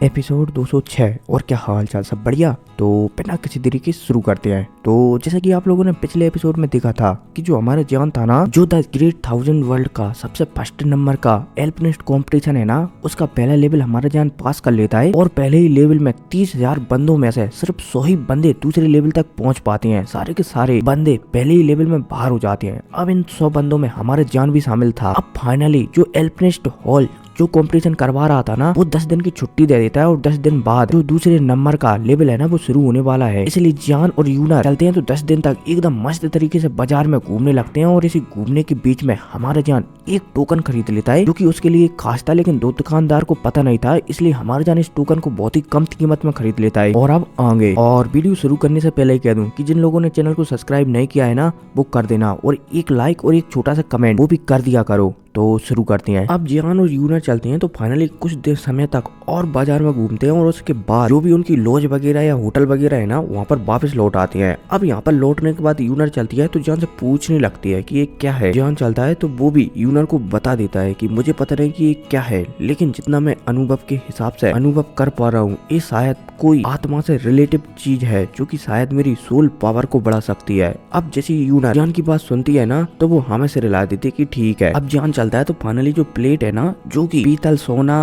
Episode 206। और क्या हाल चाल, सब बढ़िया। तो बिना किसी देरी के शुरू करते हैं। तो जैसा कि आप लोगों ने पिछले एपिसोड में देखा था कि जो हमारा जान था ना, जो द ग्रेट 1000 वर्ल्ड का सबसे फर्स्ट नंबर का एल्पिनिस्ट कंपटीशन है ना, उसका पहला लेवल हमारा जान पास कर लेता है। और पहले ही लेवल में 30,000 बंदों में से सिर्फ 100 ही बंदे दूसरे लेवल तक पहुंच पाते हैं। सारे के सारे बंदे पहले ही लेवल में बाहर हो जाते हैं। अब इन 100 बंदों में हमारे जान भी शामिल था। अब फाइनली जो एल्पिनिस्ट हॉल जो कंपटीशन करवा रहा था ना, वो 10 दिन की छुट्टी दे देता है और 10 दिन बाद जो दूसरे नंबर का लेवल है ना, वो शुरू होने वाला है। इसलिए जान और यूनर चलते हैं तो 10 दिन तक एकदम मस्त तरीके से बाजार में घूमने लगते हैं। और इसी घूमने के बीच में हमारा जान एक टोकन खरीद लेता है, जो कि उसके लिए खास था, लेकिन दो दुकानदार को पता नहीं था। इसलिए हमारा जान इस टोकन को बहुत ही कम कीमत में खरीद लेता है। और अब आगे और वीडियो शुरू करने से पहले कह दूं कि जिन लोगों ने चैनल को सब्सक्राइब नहीं किया है ना, वो कर देना, और एक लाइक और एक छोटा सा कमेंट वो भी कर दिया करो। तो शुरू करते हैं। अब जियान और यूनर चलते हैं तो फाइनली कुछ देर समय तक और बाजार में घूमते हैं, और उसके बाद जो भी उनकी लॉज वगैरह या होटल वगैरह है ना, वहाँ पर वापस लौट आते हैं। अब यहाँ पर लौटने के बाद यूनर चलती है तो जान से पूछने लगती है कि ये क्या है। जान चलता है तो वो भी यूनर को बता देता है कि मुझे पता नहीं कि ये क्या है, लेकिन जितना मैं अनुभव के हिसाब से अनुभव कर पा रहा हूँ, ये शायद कोई आत्मा से रिलेटिव चीज है, जो कि शायद मेरी सोल पावर को बढ़ा सकती है। अब जैसे यूनर जान की बात सुनती है ना, तो वो हमें से रिला देती है कि ठीक है। अब जान चलता है तो फाइनली जो प्लेट है ना, जो कि पीतल सोना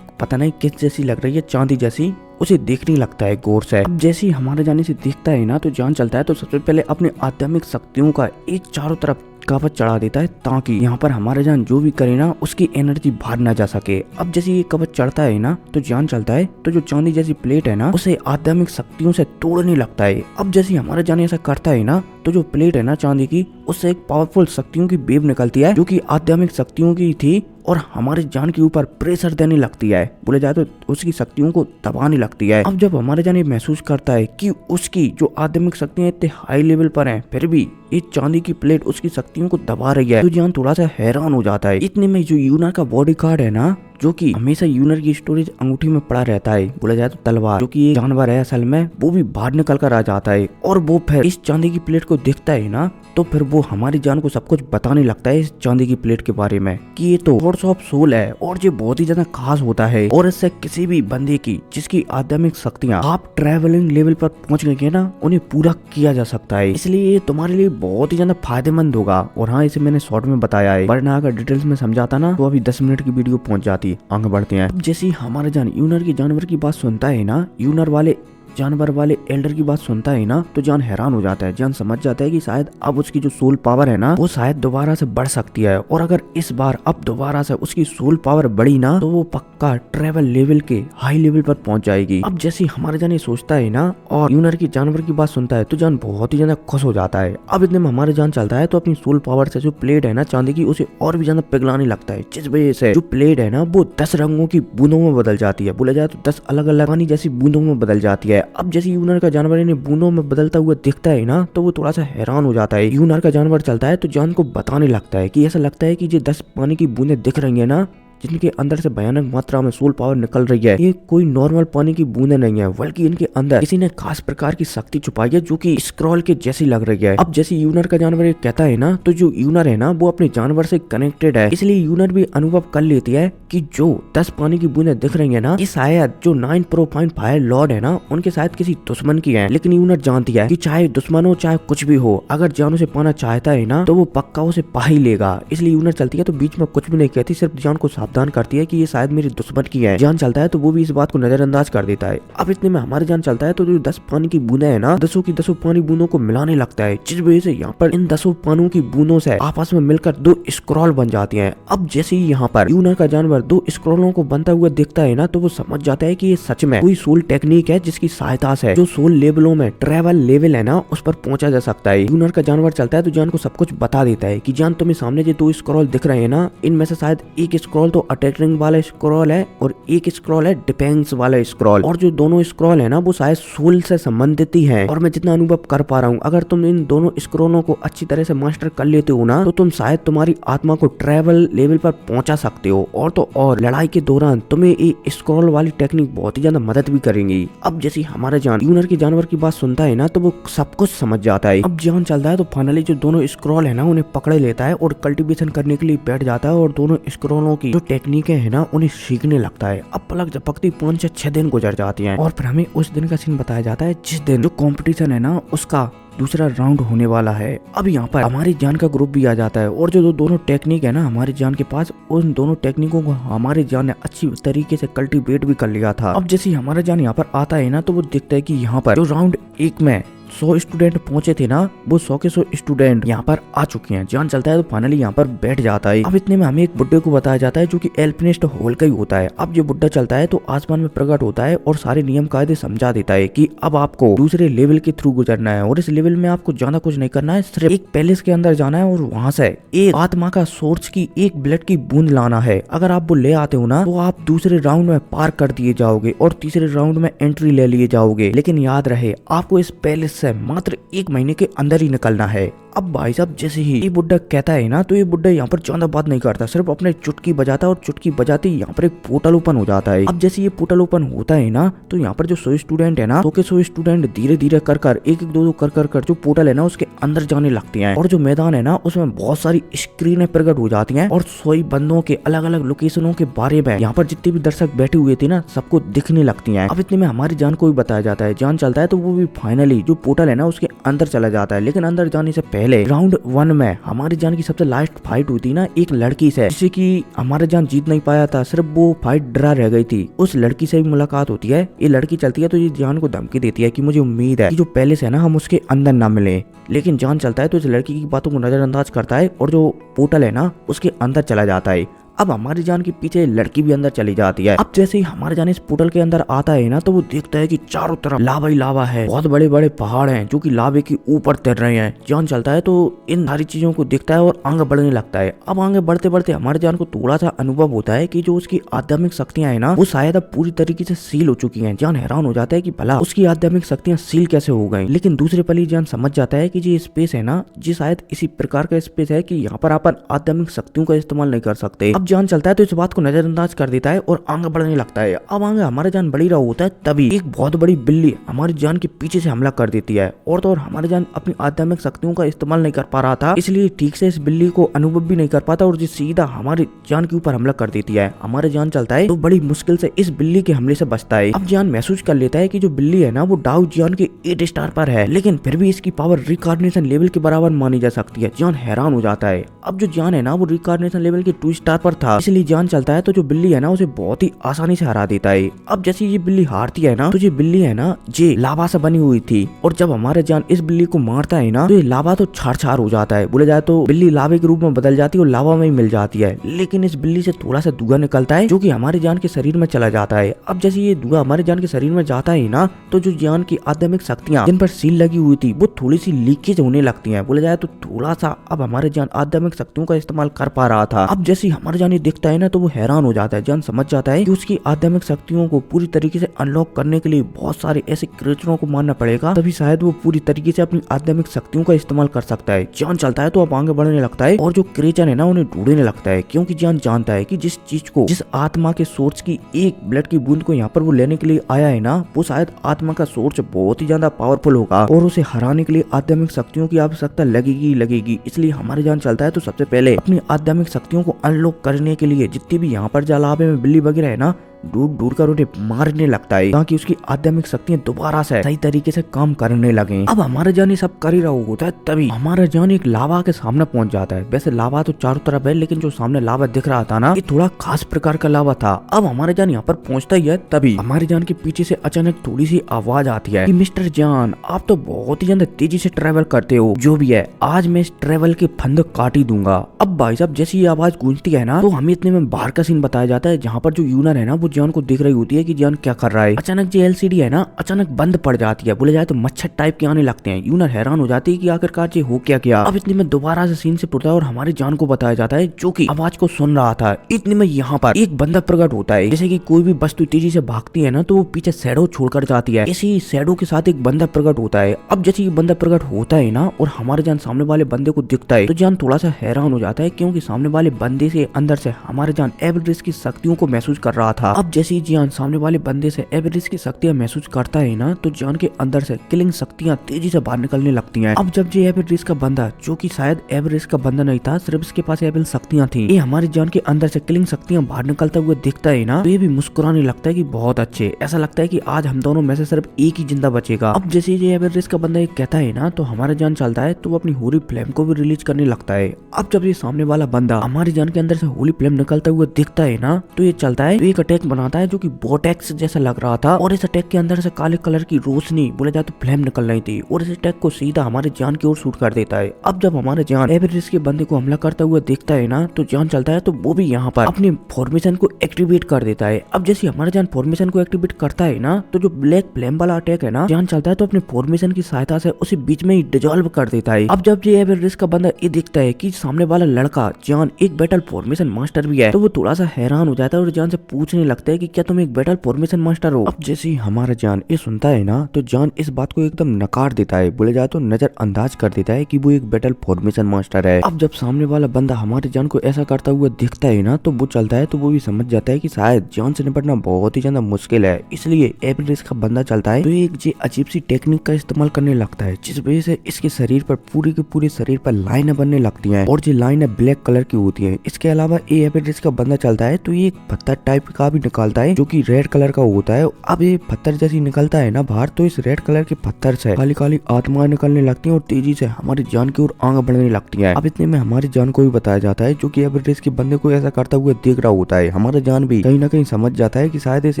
पता नहीं किस जैसी लग रही है, चांदी जैसी, उसे देखने लगता है गौर से। अब जैसे ही हमारे जाने से देखता है ना, तो जान चलता है तो सबसे पहले अपने आध्यात्मिक शक्तियों का एक चारों तरफ कवच चढ़ा देता है, ताकि यहाँ पर हमारे जान जो भी करे ना, उसकी एनर्जी बाहर ना जा सके। अब जैसे ये कवच चढ़ता है ना, तो जान चलता है तो जो चांदी जैसी प्लेट है ना, उसे आध्यात्मिक शक्तियों से तोड़ने लगता है। अब जैसे हमारे जान ऐसा करता है ना, तो जो प्लेट है ना चांदी की, उससे एक पावरफुल शक्तियों की वेव निकलती है, जो कि आध्यात्मिक शक्तियों की थी, और हमारे जान के ऊपर प्रेशर देने लगती है। बोले जाए तो उसकी शक्तियों को दबाने लगती है। अब जब हमारे जान ये महसूस करता है कि उसकी जो आध्यात्मिक शक्तियां इतने हाई लेवल पर हैं, फिर भी ये चांदी की प्लेट उसकी शक्तियों को दबा रही है, तो जान थोड़ा सा हैरान हो जाता है। इतने में जो यूनर का बॉडी गार्ड है ना, जो कि हमेशा यूनर की स्टोरेज अंगूठी में पड़ा रहता है, बोला जाए तो तलवार, जो कि एक जानवर है असल में, वो भी बाहर निकल कर आ जाता है। और वो फिर इस चांदी की प्लेट को देखता है ना, तो फिर वो हमारी जान को सब कुछ बताने लगता है इस चांदी की प्लेट के बारे में, कि ये तो सोर्स ऑफ सोल है, और ये बहुत ही ज्यादा खास होता है, और इससे किसी भी बंदे की जिसकी आध्यात्मिक शक्तियां आप ट्रैवलिंग लेवल पर पहुंच गए ना, उन्हें पूरा किया जा सकता है। इसलिए ये तुम्हारे लिए बहुत ही ज्यादा फायदेमंद होगा। और हाँ, इसे मैंने शॉर्ट में बताया है, वरना अगर डिटेल्स में समझाता ना, तो अभी 10 मिनट की वीडियो पहुंच जाती। आगे बढ़ते हैं। जैसे हमारे जान यूनर की जानवर की बात सुनता है ना, यूनर वाले जानवर वाले एल्डर की बात सुनता है ना, तो जान हैरान हो जाता है। जान समझ जाता है कि शायद अब उसकी जो सोल पावर है ना, वो शायद दोबारा से बढ़ सकती है, और अगर इस बार अब दोबारा से उसकी सोल पावर बढ़ी ना, तो वो पक्का ट्रेवल लेवल के हाई लेवल पर पहुंच जाएगी। अब जैसे हमारे जान ये सोचता है ना, और यूनर की जानवर की बात सुनता है, तो जान बहुत ही ज्यादा खुश हो जाता है। अब इतने में हमारे जान चलता है तो अपनी सोल पावर से जो प्लेट है ना चांदी की, उसे और भी ज्यादा पिघलाने लगता है, जिस वजह से जो प्लेट है ना, वो 10 रंगों की बूंदों में बदल जाती है। बोला जाए तो 10 अलग अलग पानी जैसी बूंदों में बदल जाती है। अब जैसे यूनर का जानवर इन्हें बूंदों में बदलता हुआ दिखता है ना, तो वो थोड़ा सा हैरान हो जाता है। यूनर का जानवर चलता है तो जान को बताने लगता है कि ऐसा लगता है कि ये 10 पानी की बूंदें दिख रही है ना, जिनके अंदर से भयानक मात्रा में सोल पावर निकल रही है, ये कोई नॉर्मल पानी की बूंदें नहीं है, बल्कि इनके अंदर किसी ने खास प्रकार की शक्ति छुपाई है, जो कि स्क्रॉल के जैसी लग रही है। अब जैसे यूनर का जानवर ये कहता है ना, तो जो यूनर है ना, वो अपने जानवर से कनेक्टेड है, इसलिए यूनर भी अनुभव कर लेती है कि जो 10 पानी की बूंदें दिख रही है ना, ये शायद जो 9 प्रोफाइंड फायर लॉर्ड है ना, उनके शायद किसी दुश्मन की है। लेकिन यूनर जानती है कि चाहे दुश्मन हो चाहे कुछ भी हो, अगर जान उसे पाना चाहता है ना, तो वो पक्का उसे पा ही लेगा। इसलिए यूनर चलती है तो बीच में कुछ भी नहीं कहती, सिर्फ जान को सावधान करती है कि ये शायद मेरे दुश्मन की है। जान चलता है तो वो भी इस बात को नजरअंदाज कर देता है। अब इतने में हमारे जान चलता है तो जो 10 पानी की बूंदें है ना, 10 की 10 पानी बूंदों को मिलाने लगता है, जिस वजह से यहाँ पर इन 10 पानों की बूंदों से आपस में मिलकर 2 स्क्रॉल बन जाती हैं। अब जैसे ही यहाँ पर यूनर का जानवर 2 स्क्रॉलों को बनता हुआ देखता है ना, तो वो समझ जाता है कि ये सच में कोई सोल टेक्निक है, जिसकी सहायता से जो सोल लेवलों में ट्रेवल लेवल है ना, उस पर पहुंचा जा सकता है। यूनर का जानवर चलता है तो जान को सब कुछ बता देता है कि जान, तुम्हें सामने जो 2 स्क्रॉल दिख रहे हैं ना, इनमें से शायद एक स्क्रॉल तो अटैकिंग वाला स्क्रॉल है, और एक स्क्रॉल है डिफेंस वाला स्क्रॉल, और जो दोनों स्क्रॉल है ना, वो शायद सोल से संबंधित ही है। और मैं जितना अनुभव कर पा रहा हूँ, अगर तुम इन दोनों स्क्रॉलों को अच्छी तरह से मास्टर कर लेते हो ना, तो तुम शायद तुम्हारी आत्मा को ट्रेवल लेवल पर पहुंचा सकते हो, और तो और लड़ाई के दौरान तुम्हें ये स्क्रॉल वाली टेक्निक बहुत ही ज्यादा मदद भी करेंगी। अब जैसे हमारा जान यूनर की जानवर की बात सुनता है ना, तो वो सब कुछ समझ जाता है। अब जान चलता है तो फाइनली जो दोनों स्क्रॉल है ना, उन्हें पकड़े लेता है और कल्टीवेशन करने के लिए बैठ जाता है, और दोनों स्क्रॉलों की जो टेक्निकें है ना उन्हें सीखने लगता है। अब पलक झपकती 5 से 6 दिन गुजर जाती हैं और फिर हमें उस दिन का सीन बताया जाता है जिस दिन जो कंपटीशन है ना उसका दूसरा राउंड होने वाला है। अब यहाँ पर हमारी जान का ग्रुप भी आ जाता है और जो दोनों टेक्निक है ना हमारी जान के पास, उन दोनों टेक्निकों को हमारी जान ने अच्छी तरीके से कल्टीवेट भी कर लिया था। अब जैसे हमारा जान यहाँ पर आता है ना तो वो देखता है कि यहाँ पर जो राउंड 1 में 100 स्टूडेंट पहुंचे थे ना, वो 100 के 100 स्टूडेंट यहाँ पर आ चुके हैं। जान चलता है तो फाइनली यहाँ पर बैठ जाता है। अब इतने में हमें एक बुड्ढे को बताया जाता है जो कि एल्पिनिस्ट हॉल का ही होता है। अब जो बुड्ढा चलता है तो आसमान में प्रकट होता है और सारे नियम कायदे समझा देता है कि अब आपको दूसरे लेवल के थ्रू गुजरना है और इस लेवल में आपको ज्यादा कुछ नहीं करना है, सिर्फ एक पैलेस के अंदर जाना है और वहाँ से एक आत्मा का सोर्स की एक ब्लड की बूंद लाना है। अगर आप वो ले आते हो ना तो आप दूसरे राउंड में पार कर दिए जाओगे और तीसरे राउंड में एंट्री ले लिए जाओगे। लेकिन याद रहे आपको इस पैलेस से मात्र 1 महीने के अंदर ही निकलना है। अब भाई साहब जैसे ही ये बुड्ढा कहता है ना तो ये बुड्ढा यहाँ पर ज्यादा बात नहीं करता, सिर्फ अपने चुटकी बजाता है और चुटकी बजाते ही यहाँ पर एक पोर्टल ओपन हो जाता है। अब जैसे ये पोर्टल ओपन होता है ना तो यहाँ पर जो 100 स्टूडेंट है ना, 100 के 100 स्टूडेंट धीरे धीरे कर कर एक 2 कर जो पोर्टल है ना उसके अंदर जाने लगते हैं और जो मैदान है ना उसमें बहुत सारी स्क्रीनें प्रकट हो जाती हैं और 100 बंदों के अलग अलग लोकेशनों के बारे में यहाँ पर जितने भी दर्शक बैठे हुए थे ना सबको दिखने लगती है। अब इतने में हमारी जान को भी बताया जाता है, जान चलता है तो वो भी फाइनली जो पोर्टल है ना उसके अंदर चला जाता है। लेकिन अंदर जाने से पहले राउंड 1 में हमारी जान की सबसे लास्ट फाइट हुई थी ना एक लड़की से, जिससे कि हमारा जान जीत नहीं पाया था, सिर्फ वो फाइट ड्रा रह गई थी। उस लड़की से भी मुलाकात होती है। ये लड़की चलती है तो ये जान को धमकी देती है कि मुझे उम्मीद है कि जो पैलेस है ना हम उसके अंदर ना मिले। लेकिन जान चलता है तो इस लड़की की बातों को नजरअंदाज करता है और जो पोर्टल है ना उसके अंदर चला जाता है। अब हमारी जान के पीछे लड़की भी अंदर चली जाती है। अब जैसे ही हमारे जान इस पोर्टल के अंदर आता है ना तो वो देखता है कि चारों तरफ लावा ही लावा है, बहुत बड़े बड़े पहाड़ हैं जो कि लावे के ऊपर तैर रहे हैं। जान चलता है तो इन सारी चीजों को देखता है और आगे बढ़ने लगता है। अब आगे बढ़ते बढ़ते हमारे जान को थोड़ा सा अनुभव होता है कि जो उसकी आध्यात्मिक शक्तियां है ना वो शायद अब पूरी तरीके से सील हो चुकी है। जान हैरान हो जाता है कि भला उसकी आध्यात्मिक शक्तियां सील कैसे हो गई। लेकिन दूसरे पल ही जान समझ जाता है कि जो स्पेस है ना जी शायद इसी प्रकार का स्पेस है कि यहाँ पर अपन आध्यात्मिक शक्तियों का इस्तेमाल नहीं कर सकते। अब जान चलता है तो इस बात को नजरअंदाज कर देता है और आगे बढ़ने लगता है। अब आगे हमारे जान बढ़ रहा होता है तभी एक बहुत बड़ी बिल्ली हमारी जान के पीछे से हमला कर देती है। और तो और हमारे जान अपनी आध्यात्मिक शक्तियों का इस्तेमाल नहीं कर पा रहा था, इसलिए ठीक से इस बिल्ली को अनुभव भी नहीं कर पाता और जो सीधा हमारी जान के ऊपर हमला कर देती है। हमारे जान चलता है तो बड़ी मुश्किल से इस बिल्ली के हमले से बचता है। अब जान महसूस कर लेता है कि जो बिल्ली है ना वो डाउ जान के 8 स्टार पर है, लेकिन फिर भी इसकी पावर रिकार्डिनेशन लेवल के बराबर मानी जा सकती है। जान हैरान हो जाता है। अब जो जान है ना वो रिकार्डिनेशन लेवल के 2 स्टार पर था, इसलिए जान चलता है तो जो बिल्ली है ना उसे बहुत ही आसानी से हरा देता है। अब जैसे ये बिल्ली हारती है ना तो ये बिल्ली है ना ये लावा से बनी हुई थी और जब हमारे जान इस बिल्ली को मारता है ना तो ये लावा तो छार हो जाता है। बोले जाए तो बिल्ली लावे के रूप में बदल जाती है और लावा में ही मिल जाती है। लेकिन इस बिल्ली से थोड़ा सा धुआं निकलता है जो कि हमारे जान के शरीर में चला जाता है। अब जैसे ये धुआं हमारे जान के शरीर में जाता है ना तो जो जान की आध्यात्मिक शक्तियां जिन पर सील लगी हुई थी वो थोड़ी सी लीकेज होने लगती है। बोले जाए तो थोड़ा सा अब हमारे जान आध्यात्मिक शक्तियों का इस्तेमाल कर पा रहा था। अब जैसे हमारे जान ये दिखता है ना तो वो हैरान हो जाता है। जान समझ जाता है कि उसकी आध्यात्मिक शक्तियों को पूरी तरीके से अनलॉक करने के लिए बहुत सारे ऐसे क्रिएचरों को मारना पड़ेगा, तभी शायद वो पूरी तरीके से अपनी आध्यात्मिक शक्तियों का इस्तेमाल कर सकता है। जान चलता है तो अब आगे बढ़ने लगता है और जो क्रिएचर है ना उन्हें ढूंढने लगता है, क्योंकि जान जानता है कि जिस चीज को, जिस आत्मा के सोर्स की एक ब्लड की बूंद को यहाँ पर वो लेने के लिए आया है ना वो शायद आत्मा का सोर्स बहुत ही ज्यादा पावरफुल होगा और उसे हराने के लिए आध्यात्मिक शक्तियों की आवश्यकता लगेगी। इसलिए हमारे जान चलता है तो सबसे पहले अपनी आध्यात्मिक शक्तियों को अनलॉक करने के लिए जितनी भी यहाँ पर जलावे में बिल्ली वगैरह है ना ढूंढ कर उन्हें मारने लगता है ताकि उसकी आध्यात्मिक शक्तियां दोबारा से सही तरीके से काम करने लगे। अब हमारे जान ये सब कर ही रहा होता है तभी हमारा जान एक लावा के सामने पहुंच जाता है। वैसे लावा तो चारों तरफ है, लेकिन जो सामने लावा दिख रहा था ना ये थोड़ा खास प्रकार का लावा था। अब हमारे जान यहाँ पर पहुंचता ही है तभी हमारे जान के पीछे से अचानक थोड़ी सी आवाज आती है कि मिस्टर जान आप तो बहुत ही ज्यादा तेजी से ट्रेवल करते हो, जो भी है आज मैं इस ट्रेवल के फंद काट ही दूंगा। अब भाई साहब जैसी ये आवाज गूंजती है ना तो हमें इतने में बाहर का सीन बताया जाता है जहाँ पर जो यूनर है ना वो जान को देख रही होती है कि जान क्या कर रहा है। अचानक जो एलसीडी है ना अचानक बंद पड़ जाती है। बोले जाए तो मच्छर टाइप के आने लगते हैं। यूनर हैरान हो जाती है कि आखिरकार ये हो क्या गया। अब इतने में दोबारा से सीन से पुरता है और हमारे जान को बताया जाता है जो कि आवाज को सुन रहा था। इतने में यहाँ पर एक बंदा प्रकट होता है। जैसे कि कोई भी वस्तु तेजी से भागती है ना तो वो पीछे शैडो छोड़कर जाती है, इसी शैडो के साथ एक बंदा प्रकट होता है। अब जैसे ये बंदा प्रकट होता है ना और हमारे जान सामने वाले बंदे को दिखता है तो जान थोड़ा सा हैरान हो जाता है, क्योंकि सामने वाले बंदे से अंदर से हमारे जान एवरेज की शक्तियों को महसूस कर रहा था। अब जैसे ही जियान सामने वाले बंदे से एवरेज की शक्तियां महसूस करता है ना, तो जियान के अंदर से किलिंग शक्तियां तेजी से बाहर निकलने लगती हैं। अब जब ये एवरेज का बंदा, जो कि शायद एवरेज का बंदा नहीं था, सिर्फ इसके पास एवल शक्तियां थी, ये हमारे जियान के अंदर से किलिंग शक्तियां बाहर निकलता हुआ दिखता है ना, तो ये भी मुस्कुराने लगता है कि बहुत अच्छे, ऐसा लगता है कि आज हम दोनों में से सिर्फ एक ही जिंदा बचेगा। अब जैसे ये एवरेज का बंदा एक कहता है ना, तो हमारा जान चलता है तो वो अपनी होली फ्लेम को भी रिलीज करने लगता है। अब जब ये सामने वाला बंदा हमारी जान के अंदर से होली फ्लेम निकलता हुआ दिखता है ना, तो ये चलता है, तो एक अटैक बनाता है जो कि बोटेक्स जैसा लग रहा था, और इस अटैक के अंदर से काले कलर की रोशनी, बोला जाए तो फ्लेम निकल रही थी, और इस अटैक को सीधा हमारे जान की ओर शूट कर देता है। अब जब हमारे जान एवरेज के बंदे को हमला करता हुआ देखता है ना, तो जान चलता है तो वो भी यहाँ पर अपनी फॉर्मेशन को एक्टिवेट कर देता है। अब जैसे हमारा जान फॉर्मेशन को एक्टिवेट करता है ना, तो जो ब्लैक फ्लेम वाला अटैक है ना, जान चलता है तो अपने फॉर्मेशन की सहायता से उसे बीच में ही डिजोल्व कर देता है। अब जब ये एवरेज का बंदा ये देखता है कि सामने वाला लड़का जान एक बैटल फॉर्मेशन मास्टर भी है, तो वो थोड़ा सा हैरान हो जाता है और जान से पूछने लगता है कि क्या तुम एक बैटल फॉर्मेशन मास्टर हो। अब जैसे ही हमारा जान ये सुनता है ना, तो जान इस बात को एकदम नकार देता है, बोले जाए तो नजरअंदाज कर देता है कि वो एक बैटल फॉर्मेशन मास्टर है। अब जब सामने वाला बंदा हमारे जान को ऐसा करता हुआ दिखता है ना, तो वो चलता है तो वो भी समझ जाता है कि शायद जान से निपटना बहुत ही ज्यादा मुश्किल है, इसलिए एवरेज का बंदा चलता है तो एक जी अजीब सी टेक्निक का इस्तेमाल करने लगता है, जिस वजह से इसके शरीर पर पूरे के पूरे शरीर पर लाइनें बनने लगती हैं, और जो लाइनें ब्लैक कलर की होती हैं। इसके अलावा ये एवरेज का बंदा चलता है तो ये एक पत्थर टाइप का भी निकालता है जो कि रेड कलर का होता है। अब ये पत्थर जैसी निकलता है ना बाहर, तो इस रेड कलर के पत्थर से काली काली आत्माएं निकलने लगती हैं और तेजी से हमारी जान की ओर आगे बढ़ने लगती हैं। अब इतने में हमारी जान को भी बताया जाता है, जो कि एवरेज के बंदे को ऐसा करता हुआ देख रहा होता है। हमारा जान भी कहीं ना कहीं समझ जाता है कि शायद इस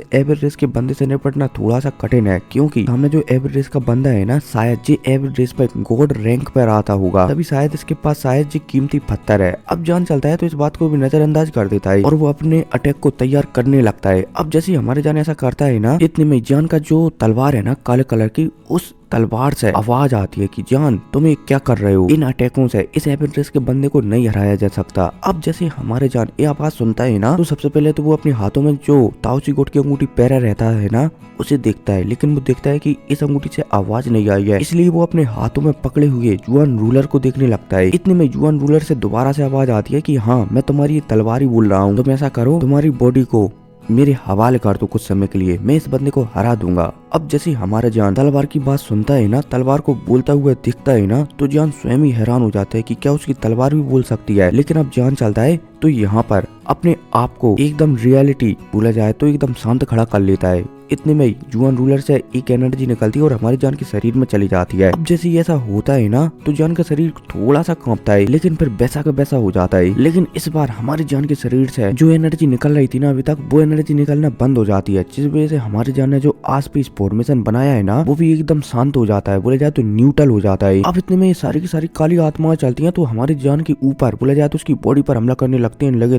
एवरेज के बंदे से निपटना थोड़ा सा कठिन है, क्योंकि हमें जो एवरेज का बंदा है ना, शायद ये एवरेज पर गॉड रैंक पर आता होगा, तभी शायद इसके पास शायद ये कीमती पत्थर है। अब जान चलता है तो इस बात को भी नजरअंदाज कर देता है और वो अपने अटैक को तैयार करने लगता है। अब जैसे हमारे जान ऐसा करता है ना, इतने में जान का जो तलवार है ना काले कलर की, उस तलवार से आवाज आती है कि जान तुम ये क्या कर रहे हो, इन अटैकों से इस एवरेज के बंदे को नहीं हराया जा सकता। अब जैसे हमारे जान ये आवाज सुनता है ना, तो सबसे पहले तो वो अपने हाथों में जो ताओची गोट की अंगूठी पैरा रहता है ना, उसे देखता है, लेकिन वो देखता है कि इस अंगूठी से आवाज नहीं आई है, इसलिए वो अपने हाथों में पकड़े हुए जुआन रूलर को देखने लगता है। इतने में जुआन रूलर से दोबारा से आवाज आती है कि हाँ मैं तुम्हारी तलवार ही बोल रहा हूँ, तुम ऐसा करो तुम्हारी बॉडी को मेरे हवाले कर दो कुछ समय के लिए, मैं इस बंदे को हरा दूंगा। अब जैसे हमारा जान तलवार की बात सुनता है ना, तलवार को बोलता हुआ दिखता है ना, तो जान स्वयं ही हैरान हो जाता है कि क्या उसकी तलवार भी बोल सकती है। लेकिन अब जान चलता है तो यहाँ पर अपने आप को एकदम रियलिटी बोला जाए तो एकदम शांत खड़ा कर लेता है। इतने में जुआन रूलर से एक एनर्जी निकलती है और हमारे जान के शरीर में चली जाती है। अब जैसे ऐसा होता है ना, तो जान का शरीर थोड़ा सा कांपता है, लेकिन फिर वैसा का वैसा हो जाता है। लेकिन इस बार हमारी जान के शरीर से जो एनर्जी निकल रही थी ना अभी तक, वो एनर्जी निकलना बंद हो जाती है, जिस वजह से हमारी जान ने जो आस पास फॉर्मेशन बनाया है ना, वो भी एकदम शांत हो जाता है, बोला जाए तो न्यूट्रल हो जाता है। अब इतने में सारी की सारी काली आत्माएं चलती हैं, तो हमारी जान के ऊपर बोला जाए तो उसकी बॉडी पर हमला करने लगती हैं, लगे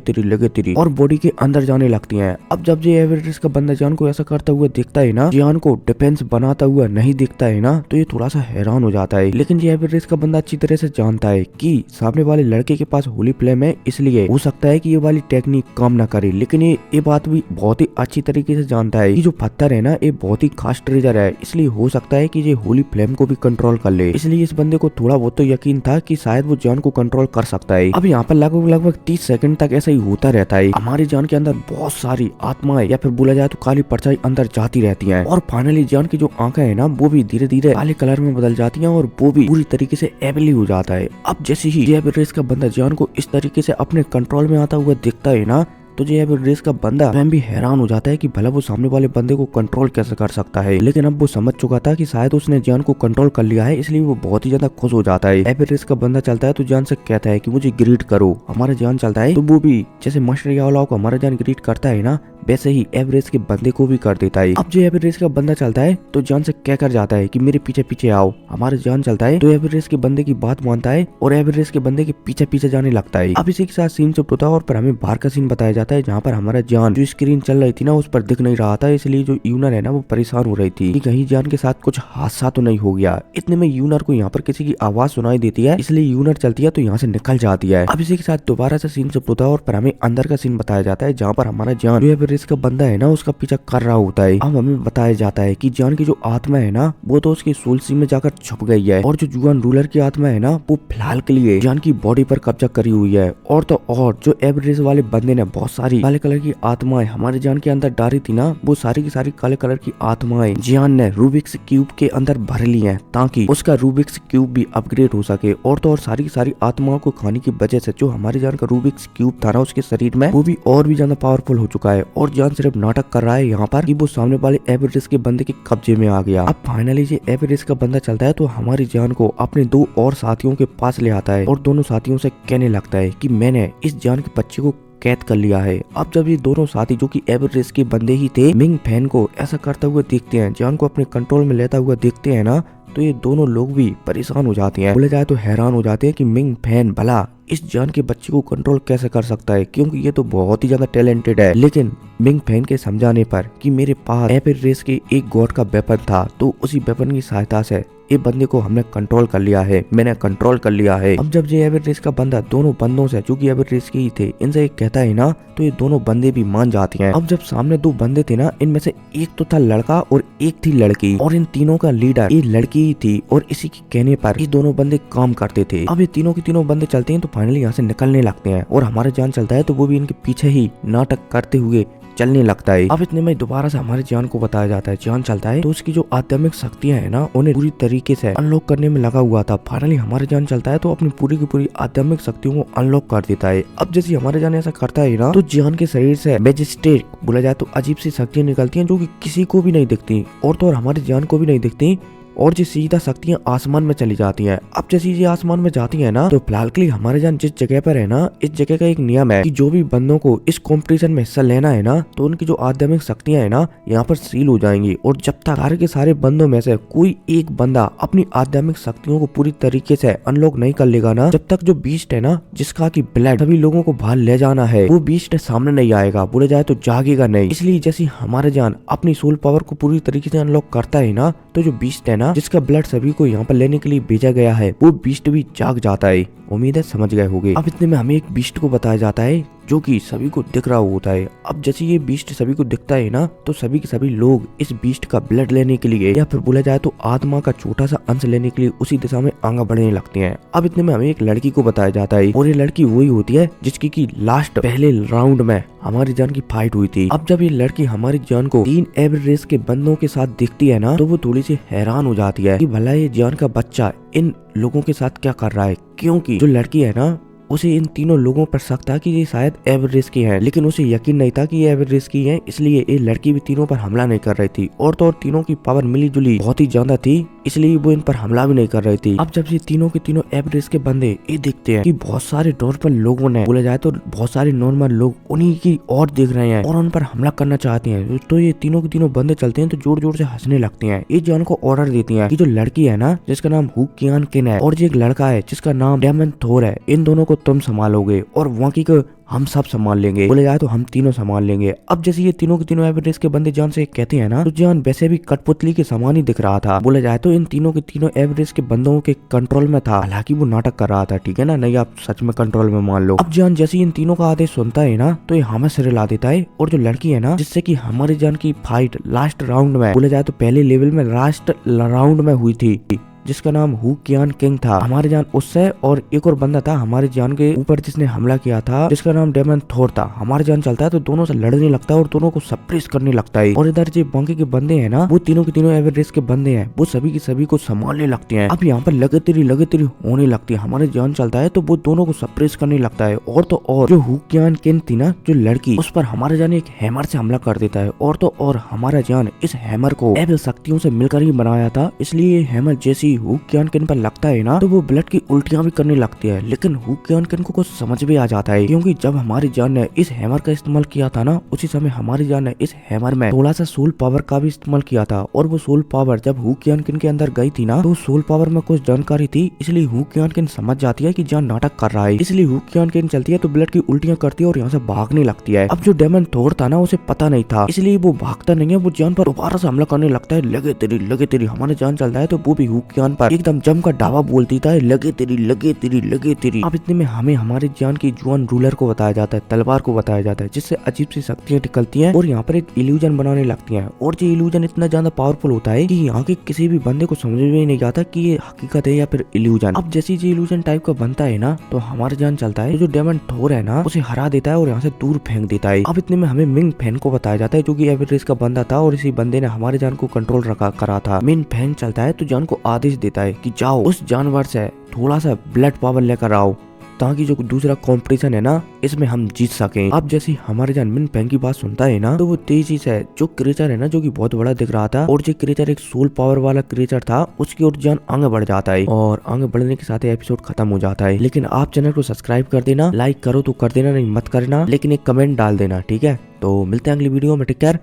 तेरी और बॉडी के अंदर जाने लगती हैं। अब जब ये एवरेज का बंदा जान को ऐसा करता हुआ दिखता है ना, जान को डिफेंस बनाता हुआ नहीं दिखता है ना, तो ये थोड़ा सा हैरान हो जाता है। लेकिन ये एवरेज का बंदा अच्छी तरह से जानता है कि सामने वाले लड़के के पास होली फ्लेम है, इसलिए हो सकता है कि ये वाली टेक्निक काम ना करे। लेकिन ये बात भी बहुत ही अच्छी तरीके से जानता है कि जो पत्थर है ना, ये बहुत ही खास ट्रेजर है, इसलिए हो सकता है कि ये होली फ्लेम को भी कंट्रोल कर ले। इसलिए इस बंदे को थोड़ा बहुत तो यकीन था कि शायद वो जान को कंट्रोल कर सकता है। अब यहाँ पर लगभग 30 सेकंड तक ऐसा ही होता रहता है। हमारी जान के अंदर बहुत सारी आत्माएं या फिर बोला जाए तो काली परछाई अंदर जाती रहती हैं, और फाइनली जान की जो आंखें है ना, वो भी धीरे धीरे काले कलर में बदल जाती हैं और वो भी पूरी तरीके से एबली हो जाता है। अब जैसे ही एवरेज का बंदा जान को इस तरीके से अपने कंट्रोल में आता हुआ दिखता है ना, तो जो एवरेज का बंदा स्वयं भी हैरान हो जाता है कि भला वो सामने वाले बंदे को कंट्रोल कैसे कर सकता है। लेकिन अब वो समझ चुका था कि शायद उसने जान को कंट्रोल कर लिया है, इसलिए वो बहुत ही ज्यादा खुश हो जाता है। एवरेज का बंदा चलता है तो जान से कहता है कि मुझे ग्रीट करो। हमारा जान चलता है तो वो भी जैसे मास्टर यावलाओ को हमारा जान ग्रीट करता है ना, वैसे ही एवरेज के बंदे को भी कर देता है। अब जो एवरेज का बंदा चलता है तो जान से कह कर जाता है कि मेरे पीछे पीछे आओ। हमारा जान चलता है तो एवरेज के बंदे की बात मानता है और एवरेज के बंदे के पीछे पीछे जाने लगता है। अब इसी के साथ सीन शिफ्ट होता है और पर हमें बाहर का सीन बताया जाता है, जहाँ पर हमारा जान जो स्क्रीन चल रही थी ना उस पर दिख नहीं रहा था, इसलिए जो यूनर है ना वो परेशान हो रही थी कि कहीं जान के साथ कुछ हादसा तो नहीं हो गया। इतने में यूनर को यहाँ पर किसी की आवाज सुनाई देती है, इसलिए यूनर चलती है तो यहाँ से निकल जाती है। अब इसी के साथ दोबारा से सीन शिफ्ट होता है और पर हमें अंदर का सीन बताया जाता है, जहाँ पर हमारा जान जो एवरेस्ट का बंदा है ना उसका पीछा कर रहा होता है। अब हमें बताया जाता है कि जान की जो आत्मा है ना वो तो उसकी सोल सी में जाकर छुप गई है, और जो जुआन रूलर की आत्मा है ना वो फिलहाल के लिए जान की बॉडी पर कब्जा करी हुई है। और तो और जो एवरेस्ट वाले बंदे ने बहुत सारी काले कलर की आत्माएं हमारे जान के अंदर डाली थी ना, वो सारी की सारी काले कलर की आत्माएं जान ने रूबिक्स क्यूब के अंदर भर ली है ताकि उसका रूबिक्स क्यूब भी अपग्रेड हो सके। और तो और सारी की सारी आत्माओं को खाने की वजह से जो हमारे जान का रूबिक्स क्यूब था ना उसके शरीर में वो भी और भी ज्यादा पावरफुल हो चुका है। और जान सिर्फ नाटक कर रहा है यहाँ पर कि वो सामने वाले एवरेस्ट के बंदे के कब्जे में आ गया। अब फाइनली ये एवरेस्ट का बंदा चलता है तो हमारी जान को अपने दो और साथियों के पास ले आता है और दोनों साथियों से कहने लगता है कि मैंने इस जान के बच्चे को कैद कर लिया है। अब जब ये दोनों साथी जो कि एवरेस्ट के बंदे ही थे मिंग फैन को ऐसा करते हुए देखते हैं, जान को अपने कंट्रोल में लेता हुआ देखते हैं ना, तो ये दोनों लोग भी परेशान हो जाते हैं। बोले जाए तो हैरान हो जाते हैं कि मिंग फैन भला इस जान के बच्चे को कंट्रोल कैसे कर सकता है, क्योंकि ये तो बहुत ही ज्यादा टैलेंटेड है। लेकिन मिंग फैन के समझाने पर कि मेरे पास एवरेस्ट के एक गॉड का वेपन था, तो उसी वेपन की सहायता से ये बंदे को हमने कंट्रोल कर लिया है, मैंने कंट्रोल कर लिया है। अब जब ये एवरेस्ट का बंदा दोनों बंदों से जो कि एवरेस्ट के ही थे इनसे एक कहता है ना, तो ये दोनों बंदे भी मान जाते हैं। अब जब सामने दो बंदे थे ना, इनमें से एक तो था लड़का और एक थी लड़की, और इन तीनों का लीडर ये लड़की ही थी, और इसी के कहने पर ये दोनों बंदे काम करते थे। अब ये तीनों के तीनों बंदे चलते हैं तो फाइनली यहाँ से निकलने लगते हैं, और हमारे जान चलता है तो वो भी इनके पीछे ही नाटक करते हुए चलने लगता है। अब इतने में दोबारा से हमारे जान को बताया जाता है, जान चलता है तो उसकी जो आध्यात्मिक शक्तियां है ना उन्हें पूरी तरीके से अनलॉक करने में लगा हुआ था। फाइनली हमारे जान चलता है तो अपनी पूरी की पूरी आध्यात्मिक शक्तियों को अनलॉक कर देता है। अब जैसे हमारे जान ऐसा करता है ना, तो जान के शरीर से मैजिस्ट्रेट बोला जाए तो अजीब सी शक्तियां निकलती हैं जो कि किसी को भी नहीं दिखती, और तो और हमारे जान को भी नहीं दिखती, और जो सीधा शक्तियां आसमान में चली जाती हैं। अब जैसे ये आसमान में जाती हैं ना, तो फिलहाल के लिए हमारे जान जिस जगह पर है ना, इस जगह का एक नियम है कि जो भी बंदों को इस कंपटीशन में हिस्सा लेना है ना, तो उनकी जो आध्यात्मिक शक्तियां है ना यहाँ पर सील हो जाएंगी, और जब तक सारे के सारे बंदों में से कोई एक बंदा अपनी आध्यात्मिक शक्तियों को पूरी तरीके से अनलॉक नहीं कर लेगा ना, जब तक जो बीस्ट है ना जिसका की ब्लड सभी लोगों को बाहर ले जाना है, वो बीस्ट सामने नहीं आएगा, बोले जाए तो जागेगा नहीं। इसलिए जैसे हमारे जान अपनी सोल पावर को पूरी तरीके से अनलॉक करता है ना, तो जो बीस्ट है ना जिसका ब्लड सभी को यहाँ पर लेने के लिए भेजा गया है, वो बीस्ट भी जाग जाता है। उम्मीद है समझ गए होंगे। अब इतने में हमें एक बीस्ट को बताया जाता है जो कि सभी को दिख रहा होता है। अब जैसे ये बीस्ट सभी को दिखता है ना, तो सभी के सभी लोग इस बीस्ट का ब्लड लेने के लिए या फिर बोला जाए तो आत्मा का छोटा सा अंश लेने के लिए उसी दिशा में आगे बढ़ने लगते हैं। अब इतने में हमें एक लड़की को बताया जाता है, और ये लड़की वही होती है जिसकी की लास्ट पहले राउंड में हमारी जान की फाइट हुई थी। अब जब ये लड़की हमारी जान को 3 एवरेस्ट के बंदों के साथ देखती है ना, तो वो थोड़ी सी हैरान हो जाती है कि भला ये जान का बच्चा इन लोगों के साथ क्या कर रहा है, क्योंकि जो लड़की है ना उसे इन तीनों लोगों पर शक था कि ये शायद एवरेस्ट की हैं, लेकिन उसे यकीन नहीं था कि ये एवरेस्ट की हैं, इसलिए ये लड़की भी तीनों पर हमला नहीं कर रही थी। और तो और तीनों की पावर मिली जुली बहुत ही ज्यादा थी, इसलिए वो इन पर हमला भी नहीं कर रही थी। अब जब ये तीनों के तीनों एवरेस्ट के बंदे ये देखते हैं कि बहुत सारे नॉर्मल लोगों ने, बोला जाए तो बहुत सारे नॉर्मल लोग उन्हीं की और देख रहे हैं और उन पर हमला करना चाहते हैं, तो ये तीनों के तीनों बंदे चलते हैं तो जोर जोर से हंसने लगते हैं। ये जान को ऑर्डर देती है कि जो लड़की है ना जिसका नाम हु कियान किन है, और जो एक लड़का है जिसका नाम डेमन थोर है, इन दोनों को तुम संभालोगे और बाकी को हम सब संभाल लेंगे, बोले जाए तो हम तीनों संभाल लेंगे। अब जैसे ये तीनों के तीनों एवरेस्ट के बंदे जान से कहते हैं ना, तो जान वैसे भी कठपुतली के समान ही दिख रहा था, बोले जाए तो इन तीनों के तीनों एवरेस्ट के बंदों के कंट्रोल में था, हालांकि वो नाटक कर रहा था, ठीक है ना, नहीं आप सच में कंट्रोल में मान लो। अब जान जैसे इन तीनों का आदेश सुनता है ना, तो ये हमें सिर ला देता है, और जो लड़की है ना जिससे की हमारी जान की फाइट लास्ट राउंड में, बोले जाए तो पहले लेवल में लास्ट राउंड में हुई थी, जिसका नाम हु कियान किंग था, हमारे जान उससे, और एक और बंदा था हमारे जान के ऊपर जिसने हमला किया था जिसका नाम डेमन थोर था। हमारे जान चलता है तो दोनों से लड़ने लगता है और दोनों को सप्रेस करने लगता है, और इधर जो बाकी के बंदे हैं ना वो तीनों के तीनों एवरेस्ट के बंदे हैं, वो सभी के सभी को संभालने लगते हैं। अब यहाँ पर लगातार होने लगती है, हमारे जान चलता है तो वो दोनों को सप्रेस करने लगता है, और तो और जो हु कियान किंग थी ना जो लड़की, उस पर हमारे जान एक हैमर से हमला कर देता है, और तो और हमारा जान इस हैमर को एवल शक्तियों से मिलकर ही बनाया था, इसलिए हैमर जैसी हु कियान किन पर लगता है ना तो वो ब्लड की उल्टियां भी करने लगती है। लेकिन हु कियान किन को कुछ समझ भी आ जाता है, क्योंकि जब हमारी जान ने इस हैमर का इस्तेमाल किया था ना, उसी समय हमारी जान ने इस हैमर में थोड़ा सा सोल पावर का भी इस्तेमाल किया था, और वो सोल पावर जब हु कियान किन के अंदर गई थी ना, तो सोल पावर में कुछ जानकारी थी, इसलिए हु कियान किन समझ जाती है कि जान नाटक कर रहा है, इसलिए हु कियान किन चलती है तो ब्लड की उल्टियां करती है और यहाँ से भागने लगती है। अब जो डेमन थोर था ना उसे पता नहीं था, इसलिए वो भागता नहीं है, वो जान पर दोबारा से हमला करने लगता है, लगे तेरी हमारे जान चलता है तो वो भी हु कियान जान पर एकदम जमकर ढाबा बोल देता है, लगे तेरी लगे तेरी लगे तेरी। अब इतने में हमें हमारे जान की जुआन रूलर को बताया जाता है, तलवार को बताया जाता है, जिससे अजीब सी शक्तियां निकलती हैं और यहाँ पर एक इल्यूजन बनाने लगती हैं। और ये इल्यूजन इतना ज्यादा पावरफुल होता है कि यहाँ के किसी भी बंदे को समझ में नहीं आता कि ये हकीकत है या फिर इल्यूजन। अब जैसे ये इल्यूजन टाइप का बनता है ना, तो हमारा जान चलता है जो डेमन थोर है ना, उसे हरा देता है और यहाँ से दूर फेंक देता है। अब इतने में हमें मिंग फैन को बताया जाता है, जो कि एवरेज का बंदा था और इसी बंदे ने हमारे जान को कंट्रोल रखा करा था। मिंग फैन चलता है तो जान को आदेश देता है कि जाओ उस जानवर से थोड़ा सा ब्लड पावर लेकर आओ, ताकि जो दूसरा कंपटीशन है ना, इसमें हम जीत सकें। अब जैसे हमारे जान मिन फैंग की बात सुनता है ना, तो वो तेजी से जो क्रिएचर है ना, जो कि बहुत बड़ा दिख रहा था और जो क्रिएचर एक सोल पावर वाला क्रिएचर था, उसकी ओर जान आगे बढ़ जाता है और आगे बढ़ने के साथ ही एपिसोड खत्म हो जाता है। लेकिन आप चैनल को सब्सक्राइब कर देना, लाइक करो तो कर देना, नहीं मत करना, लेकिन एक कमेंट डाल देना, ठीक है। तो मिलते हैं अगली वीडियो में, टेक केयर।